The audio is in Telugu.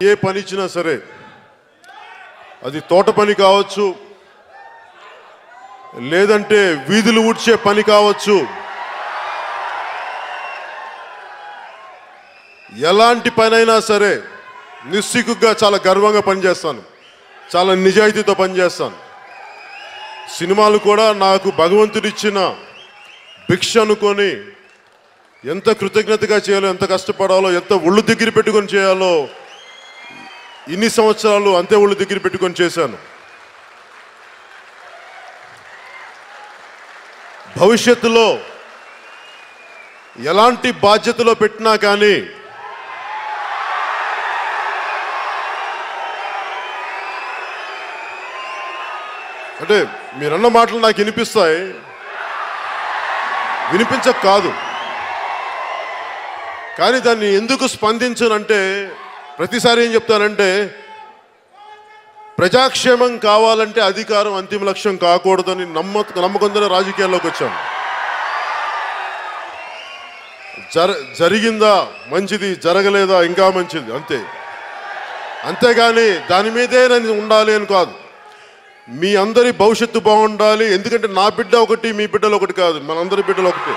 ఏ పని ఇచ్చినా సరే, అది తోట పని కావచ్చు, లేదంటే వీధులు ఊడ్చే పని కావచ్చు, ఎలాంటి పనైనా సరే నిస్సిగ్గుగా చాలా గర్వంగా పనిచేస్తాను, చాలా నిజాయితీతో పనిచేస్తాను. సినిమాలు కూడా నాకు భగవంతుడిచ్చిన భిక్ష అనుకొని ఎంత కృతజ్ఞతగా చేయాలో, ఎంత కష్టపడాలో, ఎంత ఒళ్ళు దగ్గర పెట్టుకొని చేయాలో ఇన్ని సంవత్సరాలు అంతే ఒళ్ళు దగ్గర పెట్టుకొని చేశాను. భవిష్యత్తులో ఎలాంటి బాధ్యతలో పెట్టినా కానీ అంటే మీరన్న మాటలు నాకు వినిపిస్తాయి, వినిపించక కాదు, కానీ దాన్ని ఎందుకు స్పందించనంటే ప్రతిసారి ఏం చెప్తానంటే ప్రజాక్షేమం కావాలంటే అధికారం అంతిమ లక్ష్యం కాకూడదని నమ్మకంతో రాజకీయాల్లోకి వచ్చాను. జరిగిందా మంచిది, జరగలేదా ఇంకా మంచిది, అంతేగాని దాని మీదే నేను ఉండాలి అని కాదు. మీ అందరి భవిష్యత్తు బాగుండాలి, ఎందుకంటే నా బిడ్డ ఒకటి, మీ బిడ్డలు ఒకటి కాదు, మనందరి బిడ్డలు ఒకటి.